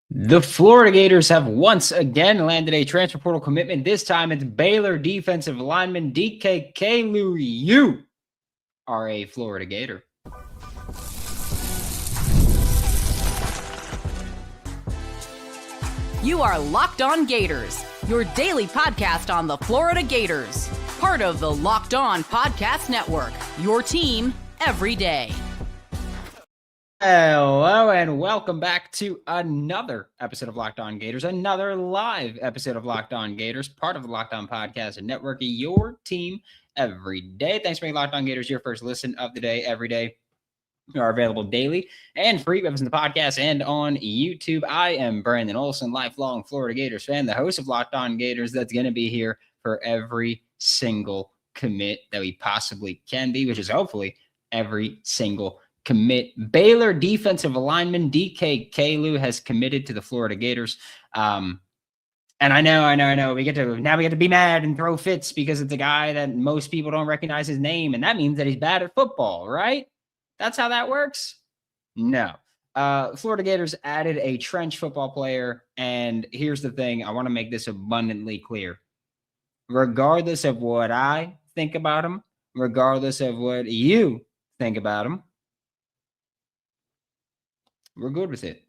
The Florida Gators have once again landed a transfer portal commitment. This time it's Baylor defensive lineman DK Kalu. You are a Florida Gator. You are Locked On Gators, your daily podcast on the Florida Gators. Part of the Locked On Podcast Network, your team every day. Hello and welcome back to another episode of Locked On Gators, another live episode of Locked On Gators, part of the Locked On Podcast Network, your team every day. Thanks for making Locked On Gators your first listen of the day every day. We are available daily and free in the podcast and on YouTube. I am Brandon Olsen, lifelong Florida Gators fan, the host of Locked On Gators that's going to be here for every single commit that we possibly can be, which is hopefully every single commit. Baylor defensive lineman DK Kalu has committed to the Florida Gators. And I know. We get to be mad and throw fits because it's a guy that most people don't recognize his name, and that means that he's bad at football, right? That's how that works? No. Florida Gators added a trench football player, and here's the thing. I want to make this abundantly clear. Regardless of what I think about him, regardless of what you think about him, we're good with it.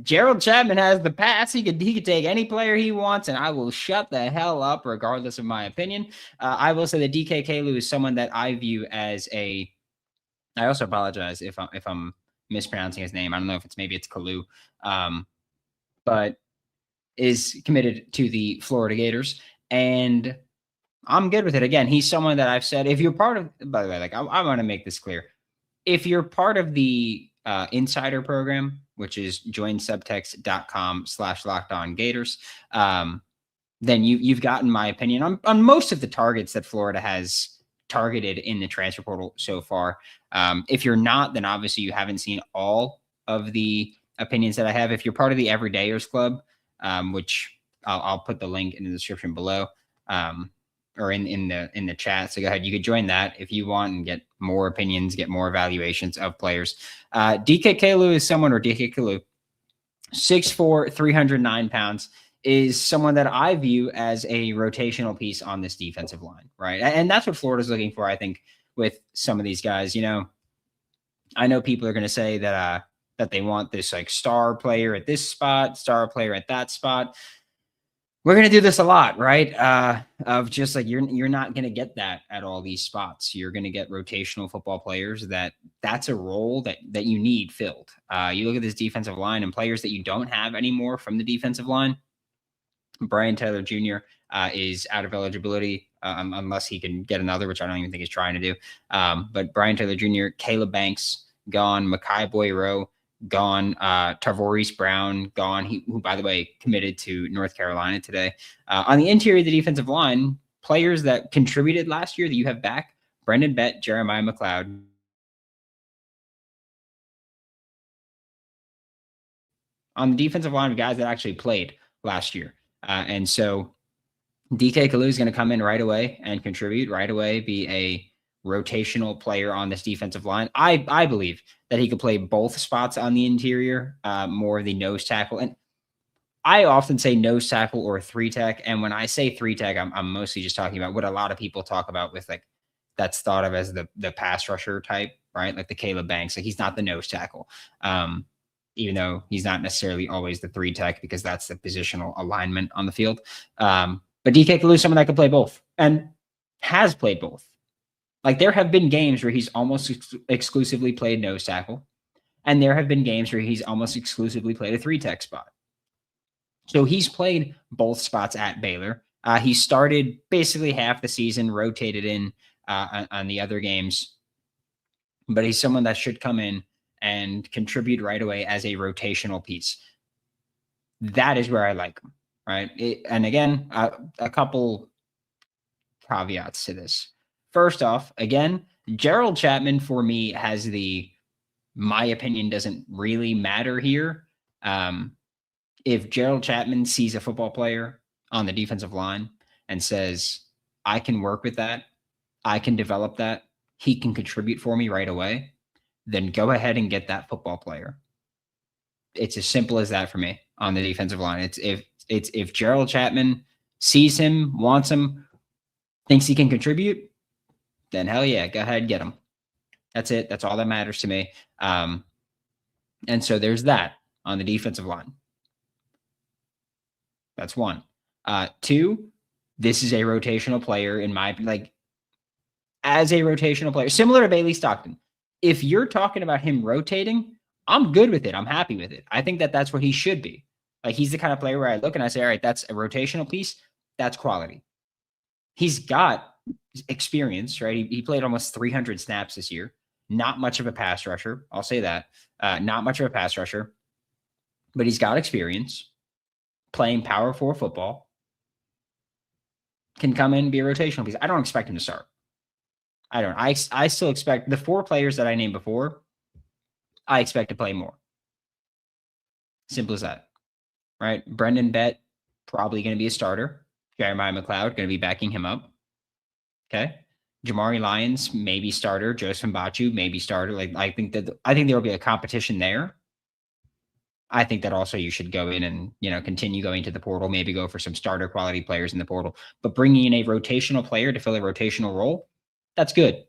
Gerald Chapman has the pass. He could take any player he wants, and I will shut the hell up regardless of my opinion. I will say that DK Kalu is someone that I view as a – I also apologize if I'm mispronouncing his name. I don't know if it's Kalu, but is committed to the Florida Gators, and I'm good with it. Again, he's someone that I've said, if you're part of – by the way, I want to make this clear. If you're part of the insider program, which is joinsubtext.com/LockedOnGators, then you've gotten my opinion on most of the targets that Florida has targeted in the transfer portal so far. If you're not, then obviously you haven't seen all of the opinions that I have. If you're part of the Everydayers Club, which I'll put the link in the description below, or in the chat. So go ahead. You could join that if you want and get more opinions, get more evaluations of players. DK Kalu is someone, or DK Kalu, 6'4", 309 pounds, is someone that I view as a rotational piece on this defensive line, right? And that's what Florida's looking for, I think, with some of these guys. You know, I know people are going to say that they want this like star player at this spot, star player at that spot. We're going to do this a lot, right? Of just like, you're not going to get that at all these spots. You're going to get rotational football players that's a role that you need filled. You look at this defensive line and players that you don't have anymore from the defensive line. Brian Taylor Jr. Is out of eligibility unless he can get another, which I don't even think he's trying to do. But Brian Taylor Jr., Caleb Banks, gone. Makai Boyero, gone. Tarvorius Brown, gone. Who, by the way, committed to North Carolina today. On the interior of the defensive line, players that contributed last year that you have back: Brendan Bett, Jeremiah McLeod. On the defensive line, of guys that actually played last year. And so DK Kalu is going to come in right away and contribute right away, be a rotational player on this defensive line. I believe that he could play both spots on the interior, more of the nose tackle. And I often say nose tackle or three tech. And when I say three tech, I'm mostly just talking about what a lot of people talk about with like, that's thought of as the pass rusher type, right? Like the Caleb Banks, like he's not the nose tackle. Even though he's not necessarily always the three tech because that's the positional alignment on the field. But DK Kalu is someone that can play both and has played both. Like there have been games where he's almost exclusively played nose tackle, and there have been games where he's almost exclusively played a three tech spot. So he's played both spots at Baylor. He started basically half the season, rotated in on the other games, but he's someone that should come in and contribute right away as a rotational piece. That is where I like him, right? And again, a couple caveats to this. First off, again, Gerald Chapman for me has my opinion doesn't really matter here. If Gerald Chapman sees a football player on the defensive line and says, I can work with that, I can develop that, he can contribute for me right away, then go ahead and get that football player. It's as simple as that for me on the defensive line. If Gerald Chapman sees him, wants him, thinks he can contribute, then hell yeah, go ahead, get him. That's it. That's all that matters to me. And so there's that on the defensive line. That's one. Two, this is a rotational player in my, like, as a rotational player, similar to Bailey Stockton. If you're talking about him rotating, I'm good with it. I'm happy with it. I think that that's what he should be. Like, he's the kind of player where I look and I say, all right, that's a rotational piece. That's quality. He's got experience, right? He played almost 300 snaps this year. Not much of a pass rusher. I'll say that. Not much of a pass rusher, but he's got experience playing power 4 football. Can come in and be a rotational piece. I don't expect him to start. I don't. I still expect the 4 players that I named before, I expect to play more. Simple as that, right? Brendan Bett, probably going to be a starter. Jeremiah McLeod, going to be backing him up. Okay. Jamari Lyons, maybe starter. Joseph Mbachu, maybe starter. Like, I think there will be a competition there. I think that also you should go in and, continue going to the portal, maybe go for some starter quality players in the portal, but bringing in a rotational player to fill a rotational role, that's good.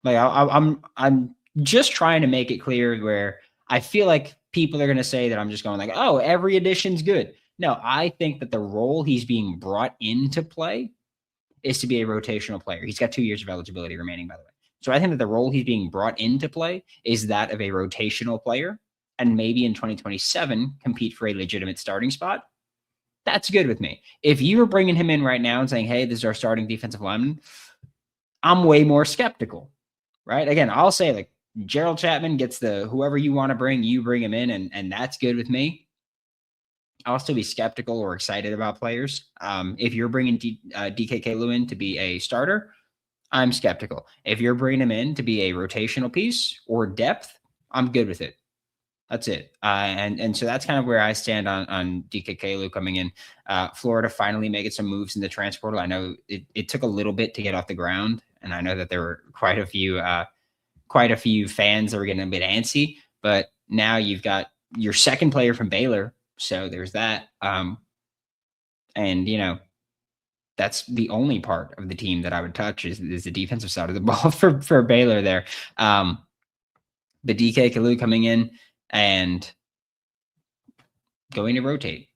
Like, I'm just trying to make it clear where I feel like people are going to say that I'm just going like, oh, every addition's good. No, I think that the role he's being brought in to play is to be a rotational player. He's got 2 years of eligibility remaining, by the way. So I think that the role he's being brought in to play is that of a rotational player, and maybe in 2027 compete for a legitimate starting spot. That's good with me. If you were bringing him in right now and saying, hey, this is our starting defensive lineman, I'm way more skeptical, right? Again, I'll say, like, Gerald Chapman gets whoever you want to bring, you bring him in, and that's good with me. I'll still be skeptical or excited about players. If you're bringing DK Kalu in to be a starter, I'm skeptical. If you're bringing him in to be a rotational piece or depth, I'm good with it. That's it. And so that's kind of where I stand on DK Kalu coming in. Florida finally making some moves in the transfer portal. I know it took a little bit to get off the ground, and I know that there were quite a few fans that were getting a bit antsy. But now you've got your second player from Baylor, so there's that. And that's the only part of the team that I would touch is the defensive side of the ball for Baylor there. The DK Kalu coming in and going to rotate.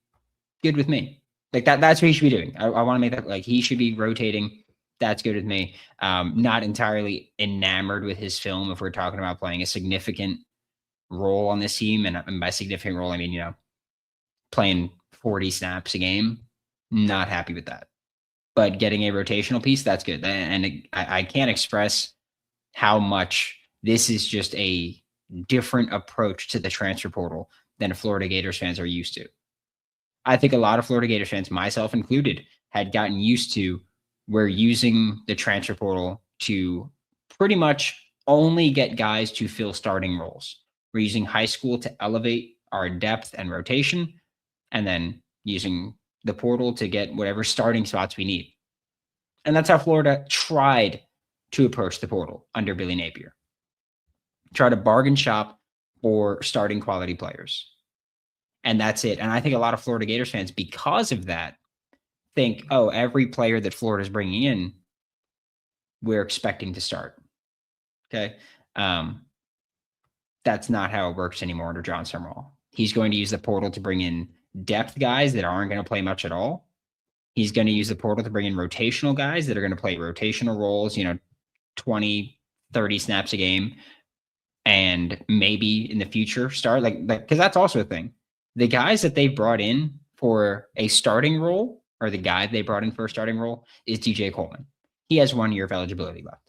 Good with me. Like that's what he should be doing. I want to make that, like, he should be rotating. That's good with me. Not entirely enamored with his film if we're talking about playing a significant role on this team. And by significant role, I mean, playing 40 snaps a game. Not happy with that. But getting a rotational piece, that's good. And I can't express how much this is just a different approach to the transfer portal than Florida Gators fans are used to. I think a lot of Florida Gators fans, myself included, had gotten used to we're using the transfer portal to pretty much only get guys to fill starting roles. We're using high school to elevate our depth and rotation, and then using the portal to get whatever starting spots we need. And that's how Florida tried to approach the portal under Billy Napier. Try to bargain shop for starting quality players. And that's it. And I think a lot of Florida Gators fans, because of that, think, oh, every player that Florida's bringing in, we're expecting to start. Okay. That's not how it works anymore under John Summerall. He's going to use the portal to bring in depth guys that aren't going to play much at all. He's going to use the portal to bring in rotational guys that are going to play rotational roles, 20, 30 snaps a game. And maybe in the future start like because that's also a thing. The guys that they brought in for a starting role, or the guy they brought in for a starting role, is DJ Coleman. He has 1 year of eligibility left.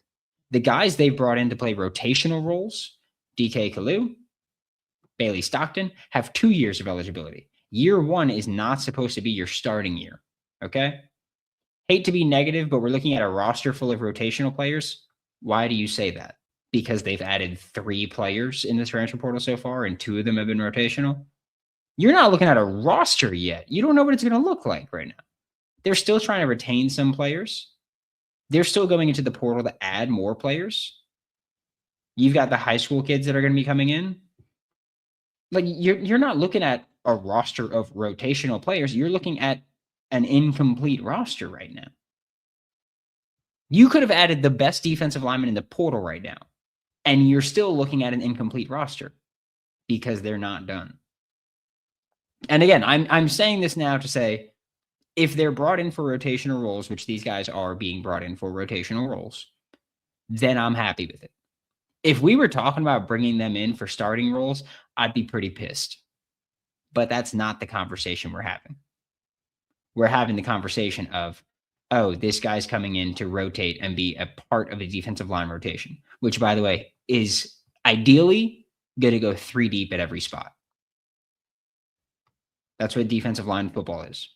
The guys they brought in to play rotational roles, DK Kalu, Bailey Stockton, have 2 years of eligibility. Year 1 is not supposed to be your starting year. Okay. Hate to be negative, but we're looking at a roster full of rotational players. Why do you say that? Because they've added 3 players in the transfer portal so far, and 2 of them have been rotational. You're not looking at a roster yet. You don't know what it's going to look like right now. They're still trying to retain some players. They're still going into the portal to add more players. You've got the high school kids that are going to be coming in. Like you're not looking at a roster of rotational players. You're looking at an incomplete roster right now. You could have added the best defensive lineman in the portal right now, and you're still looking at an incomplete roster because they're not done. And again, I'm saying this now to say, if they're brought in for rotational roles, which these guys are being brought in for rotational roles, then I'm happy with it. If we were talking about bringing them in for starting roles, I'd be pretty pissed. But that's not the conversation we're having. We're having the conversation of, oh, this guy's coming in to rotate and be a part of a defensive line rotation, which, by the way, is ideally going to go 3 deep at every spot. That's what defensive line football is.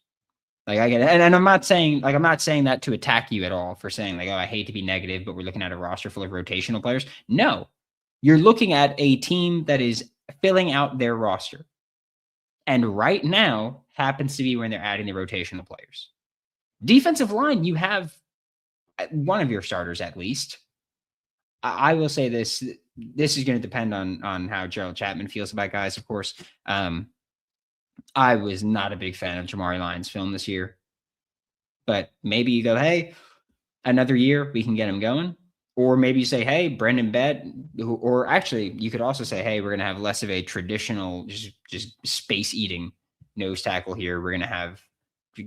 Like I get it. And I'm not saying that to attack you at all for saying like, oh, I hate to be negative, but we're looking at a roster full of rotational players. No, you're looking at a team that is filling out their roster. And right now happens to be when they're adding the rotational players. Defensive line, you have one of your starters at least. I will say this is going to depend on how Gerald Chapman feels about guys, of course. I was not a big fan of Jamari Lyons' film this year. But maybe you go, hey, another year, we can get him going. Or maybe you say, hey, Brendan Bed, or actually, you could also say, hey, we're going to have less of a traditional, just space-eating nose tackle here. We're going to have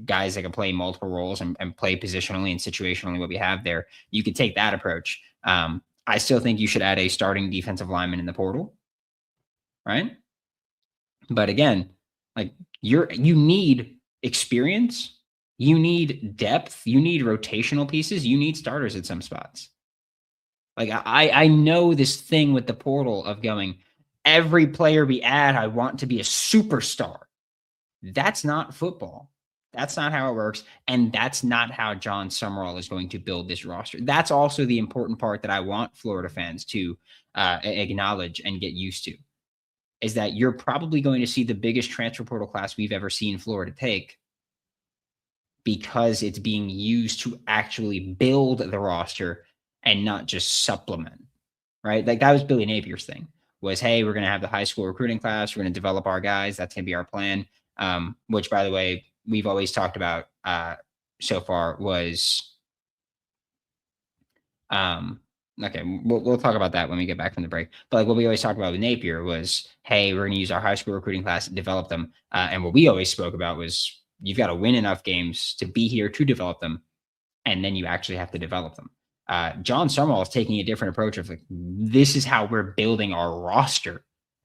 guys that can play multiple roles and play positionally and situationally what we have there. You could take that approach. I still think you should add a starting defensive lineman in the portal, right? But again, like you need experience, you need depth, you need rotational pieces, you need starters at some spots. Like I know this thing with the portal of going, every player we add, I want to be a superstar. That's not football. That's not how it works. And that's not how John Summerall is going to build this roster. That's also the important part that I want Florida fans to acknowledge and get used to, is that you're probably going to see the biggest transfer portal class we've ever seen Florida take because it's being used to actually build the roster and not just supplement, right? Like that was Billy Napier's thing was, hey, we're going to have the high school recruiting class. We're going to develop our guys. That's going to be our plan. Which, by the way, we've always talked about so far was, okay, we'll talk about that when we get back from the break. But like what we always talked about with Napier was, hey, we're going to use our high school recruiting class to develop them. And what we always spoke about was you've got to win enough games to be here to develop them. And then you actually have to develop them. John Summerall is taking a different approach of like, this is how we're building our roster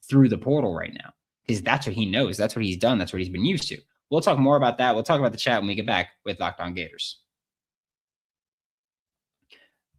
through the portal right now. Because that's what he knows. That's what he's done. That's what he's been used to. We'll talk more about that. We'll talk about the chat when we get back with Locked On Gators.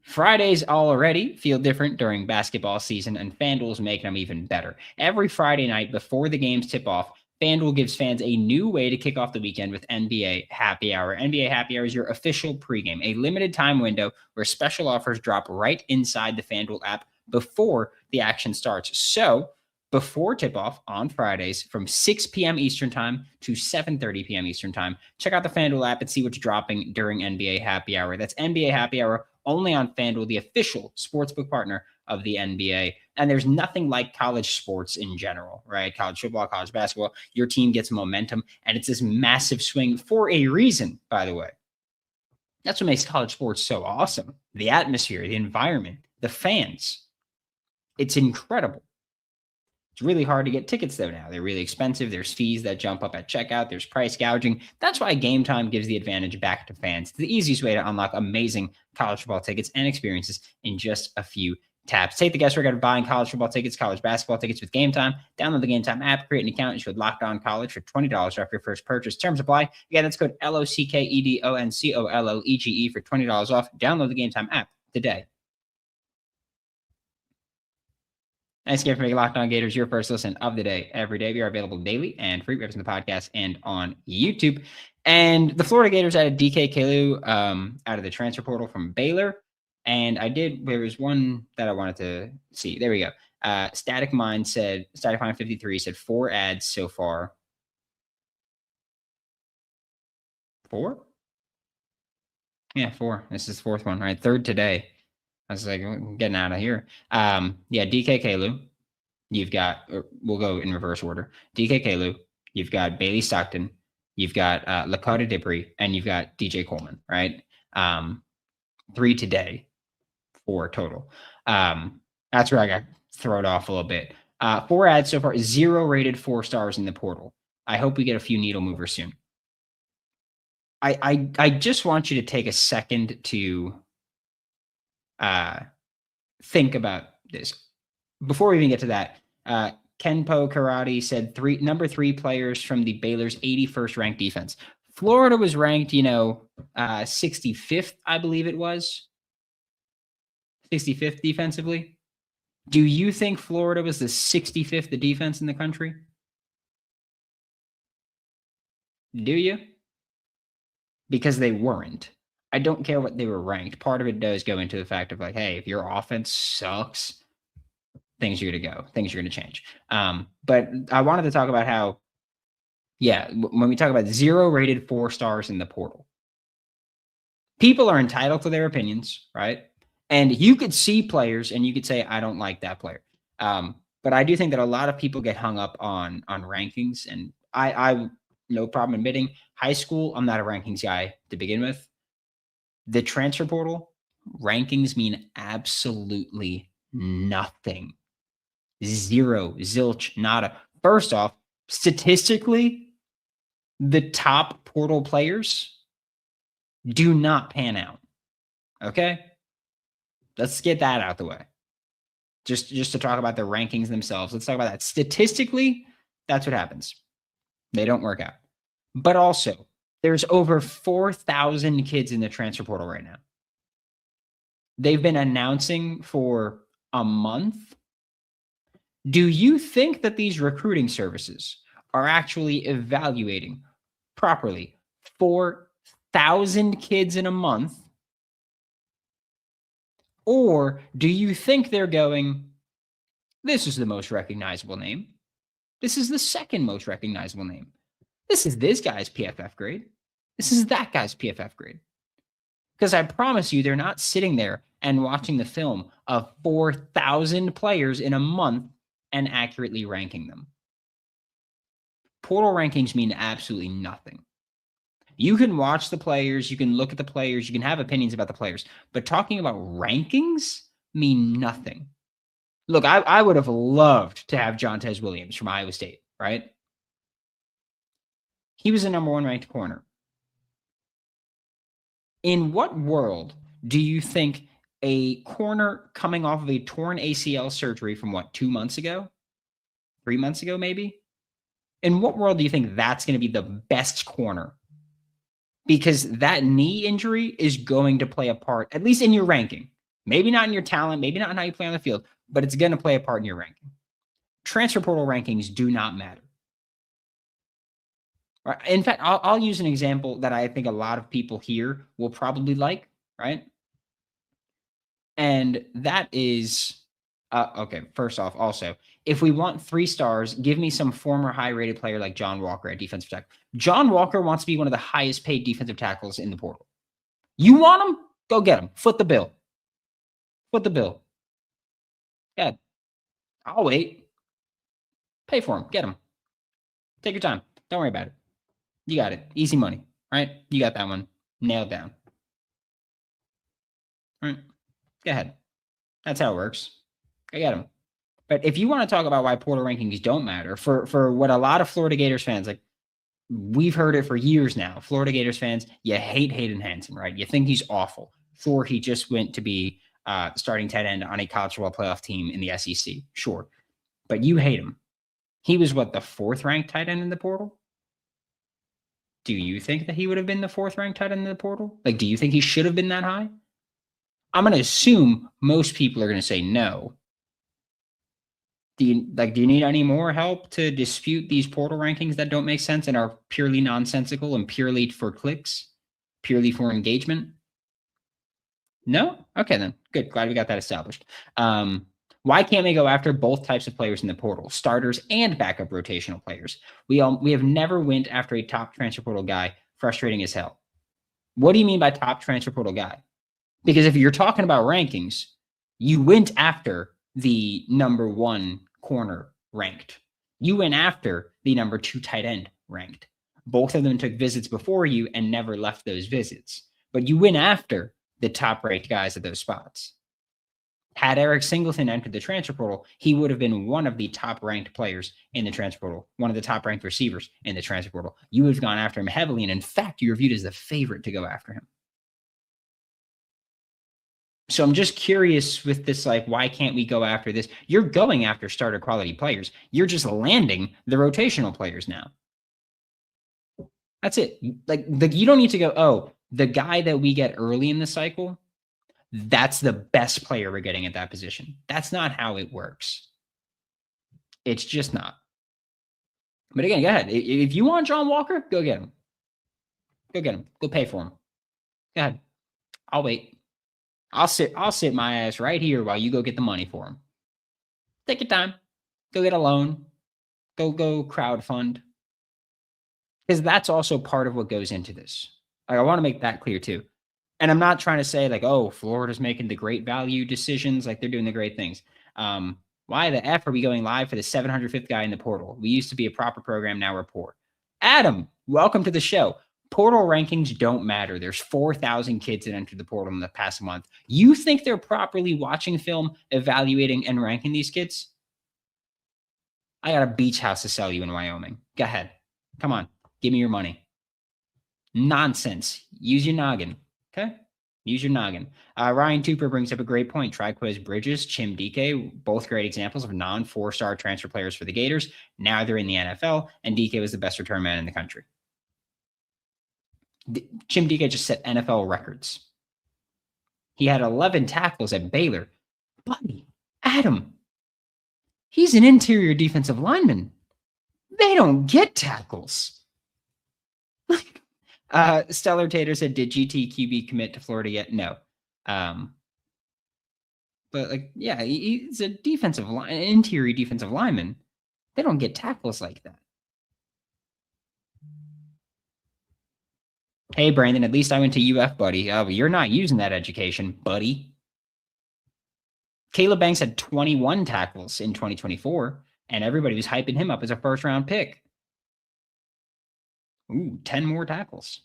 Fridays already feel different during basketball season, and FanDuel's making them even better. Every Friday night before the games tip off, FanDuel gives fans a new way to kick off the weekend with NBA Happy Hour. NBA Happy Hour is your official pregame, a limited time window where special offers drop right inside the FanDuel app before the action starts. So, before tip-off on Fridays from 6 p.m. Eastern Time to 7:30 p.m. Eastern Time, check out the FanDuel app and see what's dropping during NBA Happy Hour. That's NBA Happy Hour only on FanDuel, the official sportsbook partner of the NBA. And there's nothing like college sports in general, right? College football, college basketball, your team gets momentum, and it's this massive swing for a reason, by the way. That's what makes college sports so awesome. The atmosphere, the environment, the fans. It's incredible. It's really hard to get tickets, though, now. They're really expensive. There's fees that jump up at checkout. There's price gouging. That's why Gametime gives the advantage back to fans. It's the easiest way to unlock amazing college football tickets and experiences in just a few taps. Take the guesswork out of buying college football tickets, college basketball tickets with Gametime. Download the Gametime app, create an account, and should Locked On College for $20 off your first purchase. Terms apply. Again, that's code LOCKEDONCOLLEGE for $20 off. Download the Gametime app today. Thanks again for making Locked On Gators your first listen of the day every day. We are available daily and free in the podcast and on YouTube. And the Florida Gators added DK Kalu out of the transfer portal from Baylor. And there was one that I wanted to see. There we go. Static Mind 53 said 4 ads so far. 4? Yeah, 4. This is the 4th one, right? 3rd today. I was like, I'm getting out of here. DK Kalu, You've got, we'll go in reverse order, DK Kalu, you've got Bailey Stockton, you've got Lakota Dibry, and you've got DJ Coleman, right? 3 today, 4 total. That's where I got thrown off a little bit. 4 ads so far, 0 rated 4 stars in the portal. I hope we get a few needle movers soon. I just want you to take a second to think about this. Before we even get to that, Kenpo Karate said number 3 players from the Baylor's 81st ranked defense. Florida was ranked, 65th, I believe it was. 65th defensively. Do you think Florida was the 65th defense in the country? Do you? Because they weren't. I don't care what they were ranked. Part of it does go into the fact of like, hey, if your offense sucks, things are going to go. Things are going to change. But I wanted to talk about how, when we talk about 0 rated 4 stars in the portal, people are entitled to their opinions, right? And you could see players and you could say, I don't like that player. But I do think that a lot of people get hung up on rankings. And I no problem admitting, high school, I'm not a rankings guy to begin with. The transfer portal, rankings mean absolutely nothing. 0, zilch, nada. First off, statistically, the top portal players do not pan out. Okay? Let's get that out the way. Just to talk about the rankings themselves. Let's talk about that. Statistically, that's what happens. They don't work out. But also, there's over 4,000 kids in the transfer portal right now. They've been announcing for a month. Do you think that these recruiting services are actually evaluating properly 4,000 kids in a month? Or do you think they're going, this is the most recognizable name. This is the second most recognizable name. This is this guy's PFF grade. This is that guy's PFF grade. Because I promise you, they're not sitting there and watching the film of 4,000 players in a month and accurately ranking them. Portal rankings mean absolutely nothing. You can watch the players, you can look at the players, you can have opinions about the players, but talking about rankings mean nothing. Look, I would have loved to have Jontez Williams from Iowa State, right? He was a number 1 ranked corner. In what world do you think a corner coming off of a torn ACL surgery from 2 months ago? 3 months ago, maybe? In what world do you think that's going to be the best corner? Because that knee injury is going to play a part, at least in your ranking. Maybe not in your talent, maybe not in how you play on the field, but it's going to play a part in your ranking. Transfer portal rankings do not matter. In fact, I'll use an example that I think a lot of people here will probably like, right? And that is, okay, first off, also, if we want 3 stars, give me some former high-rated player like John Walker at defensive tackle. John Walker wants to be one of the highest-paid defensive tackles in the portal. You want him? Go get him. Foot the bill. Foot the bill. Yeah, I'll wait. Pay for him. Get him. Take your time. Don't worry about it. You got it. Easy money, right? You got that one nailed down. All right. Go ahead. That's how it works. Go get him. But if you want to talk about why portal rankings don't matter, for what a lot of Florida Gators fans, like, we've heard it for years now. Florida Gators fans, you hate Hayden Hansen, right? You think he's awful. Sure, he just went to be starting tight end on a college football playoff team in the SEC. Sure. But you hate him. He was the 4th ranked tight end in the portal? Do you think that he would have been the 4th ranked tight end in the portal? Like, do you think he should have been that high? I'm going to assume most people are going to say no. Do you need any more help to dispute these portal rankings that don't make sense and are purely nonsensical and purely for clicks, purely for engagement? No? Okay, then. Good. Glad we got that established. Why can't we go after both types of players in the portal, starters and backup rotational players? We have never went after a top transfer portal guy, frustrating as hell. What do you mean by top transfer portal guy? Because if you're talking about rankings, you went after the number 1 corner ranked. You went after the number 2 tight end ranked. Both of them took visits before you and never left those visits. But you went after the top-ranked guys at those spots. Had Eric Singleton entered the transfer portal, he would have been one of the top-ranked players in the transfer portal, one of the top-ranked receivers in the transfer portal. You would have gone after him heavily, and in fact, you were viewed as the favorite to go after him. So I'm just curious with this, like, why can't we go after this? You're going after starter quality players. You're just landing the rotational players now. That's it. Like, you don't need to go, oh, the guy that we get early in the cycle, that's the best player we're getting at that position. That's not how it works. It's just not. But again, go ahead. If you want John Walker, go get him. Go get him. Go pay for him. Go ahead. I'll wait. I'll sit my ass right here while you go get the money for him. Take your time. Go get a loan. Go crowdfund. Because that's also part of what goes into this. I want to make that clear too. And I'm not trying to say like, oh, Florida's making the great value decisions, like they're doing the great things. Why the F are we going live for the 705th guy in the portal? We used to be a proper program, now we're poor. Adam, welcome to the show. Portal rankings don't matter. There's 4,000 kids that entered the portal in the past month. You think they're properly watching film, evaluating, and ranking these kids? I got a beach house to sell you in Wyoming. Go ahead. Come on. Give me your money. Nonsense. Use your noggin. Okay? Use your noggin. Ryan Tupper brings up a great point. Triquez Bridges, Chim DK, both great examples of non-4-star transfer players for the Gators. Now they're in the NFL, and DK was the best return man in the country. Chim DK just set NFL records. He had 11 tackles at Baylor. Buddy, Adam, he's an interior defensive lineman. They don't get tackles. Stellar Tater said, did GTQB commit to Florida yet? No. But like, yeah, he's a defensive line, interior defensive lineman. They don't get tackles like that. Hey, Brandon, at least I went to UF, buddy. But you're not using that education, buddy. Caleb Banks had 21 tackles in 2024, and everybody was hyping him up as a first-round pick. Ooh, 10 more tackles,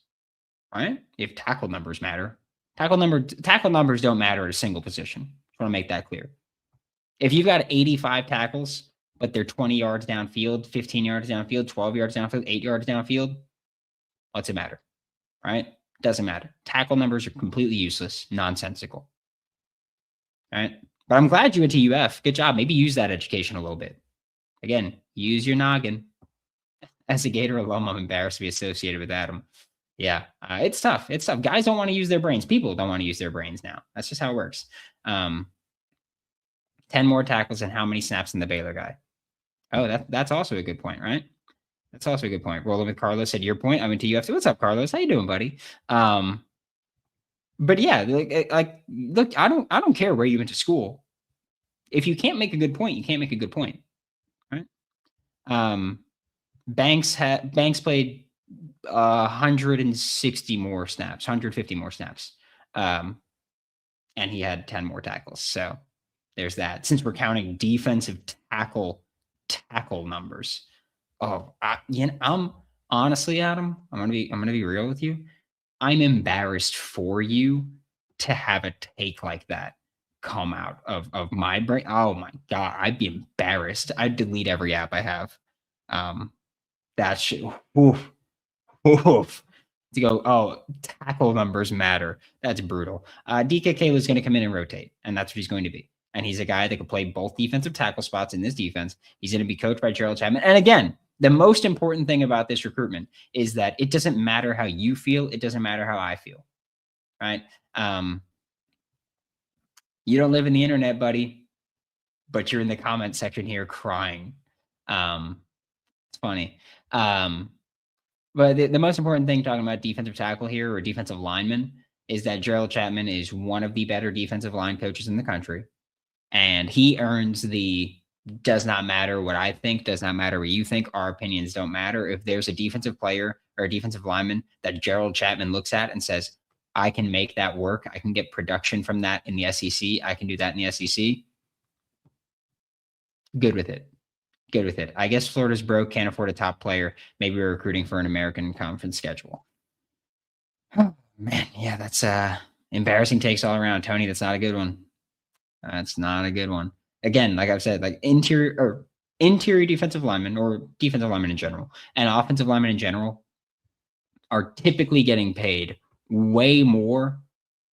right? If tackle numbers matter. Tackle numbers don't matter at a single position. Just want to make that clear. If you've got 85 tackles, but they're 20 yards downfield, 15 yards downfield, 12 yards downfield, 8 yards downfield, what's it matter? Right? Doesn't matter. Tackle numbers are completely useless, nonsensical. Right? But I'm glad you went to UF. Good job. Maybe use that education a little bit. Again, use your noggin. As a Gator alum, I'm embarrassed to be associated with Adam. Yeah, it's tough. It's tough. Guys don't want to use their brains. People don't want to use their brains now. That's just how it works. 10 more tackles and how many snaps in the Baylor guy? Oh, that's also a good point, right? That's also a good point. Rolling with Carlos said, your point. I went to UFC. What's up, Carlos? How you doing, buddy? But yeah, like, look, I don't care where you went to school. If you can't make a good point, you can't make a good point, right? Banks played 160 more snaps, 150 more snaps, and he had 10 more tackles. So there's that. Since we're counting defensive tackle numbers. Oh, I'm honestly, Adam, I'm gonna be real with you. I'm embarrassed for you to have a take like that come out of my brain. Oh my God, I'd be embarrassed. I'd delete every app I have. That shit. Oof. To go, oh, tackle numbers matter. That's brutal. DK Kalu is going to come in and rotate, and that's what he's going to be. And he's a guy that can play both defensive tackle spots in this defense. He's going to be coached by Gerald Chapman. And again, the most important thing about this recruitment is that it doesn't matter how you feel. It doesn't matter how I feel, right? You don't live in the internet, buddy, but you're in the comment section here crying. It's funny. But the most important thing talking about defensive tackle here or defensive lineman is that Gerald Chapman is one of the better defensive line coaches in the country. And he earns the does not matter what I think, does not matter what you think. Our opinions don't matter. If there's a defensive player or a defensive lineman that Gerald Chapman looks at and says, I can make that work. I can get production from that in the SEC. I can do that in the SEC. Good with it. Good with it. I guess Florida's broke, can't afford a top player. Maybe we're recruiting for an American Conference schedule. Oh, man, yeah, that's embarrassing takes all around. Tony, that's not a good one. That's not a good one. Again, like I've said, like interior defensive linemen or defensive linemen in general and offensive linemen in general are typically getting paid way more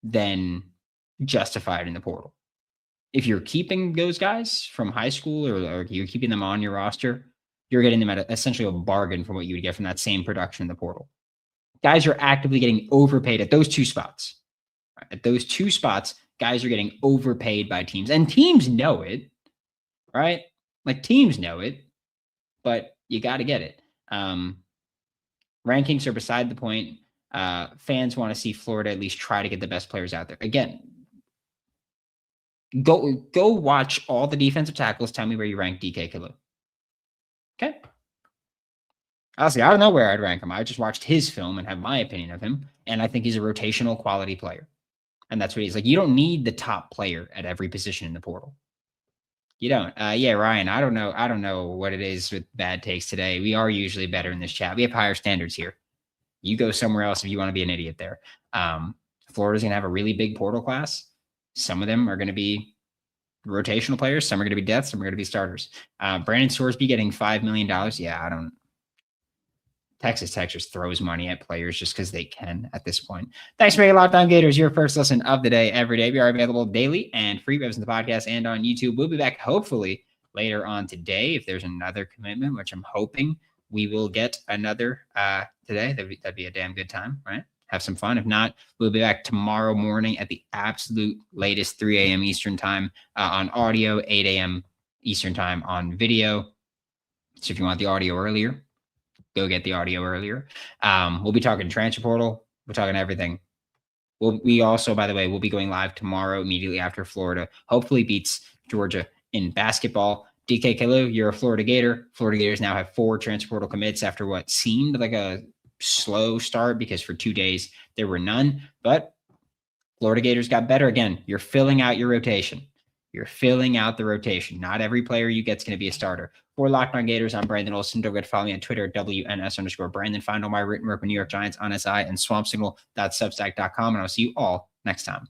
than justified in the portal. If you're keeping those guys from high school or you're keeping them on your roster, you're getting them at essentially a bargain for what you would get from that same production in the portal. Guys are actively getting overpaid at those two spots. At those two spots, guys are getting overpaid by teams, and teams know it, right? Like teams know it, but you got to get it. Rankings are beside the point. Fans want to see Florida at least try to get the best players out there. Again, go watch all the defensive tackles. Tell me where you rank DK Kalu. Okay. Honestly, I don't know where I'd rank him. I just watched his film and have my opinion of him, and I think he's a rotational quality player. And that's what he's like. You don't need the top player at every position in the portal. You don't. Yeah, Ryan, I don't know. I don't know what it is with bad takes today. We are usually better in this chat. We have higher standards here. You go somewhere else if you want to be an idiot there. Florida's going to have a really big portal class. Some of them are going to be rotational players. Some are going to be depth. Some are going to be starters. Brandon Sorsby getting $5 million. Yeah, I don't. Texas Tech just throws money at players just because they can at this point. Thanks for making Locked On Gators your first listen of the day every day. We are available daily and free webs in the podcast and on YouTube. We'll be back hopefully later on today if there's another commitment, which I'm hoping we will get another today. That'd be a damn good time, right? Have some fun. If not, we'll be back tomorrow morning at the absolute latest 3 a.m. Eastern time on audio, 8 a.m. Eastern time on video. So if you want the audio earlier, go get the audio earlier. We'll be talking transfer portal. We're talking everything. We also, by the way, we'll be going live tomorrow immediately after Florida hopefully beats Georgia in basketball. DK Kalu, you're a Florida Gator. Florida Gators now have 4 transfer portal commits after what seemed like a slow start because for 2 days there were none. But Florida Gators got better again. You're filling out your rotation. You're filling out the rotation. Not every player you get is going to be a starter. For Locked On Gators, I'm Brandon Olsen. Don't forget to follow me on Twitter, WNS_Brandon. Find all my written work with New York Giants on SI and swampsignal.substack.com. And I'll see you all next time.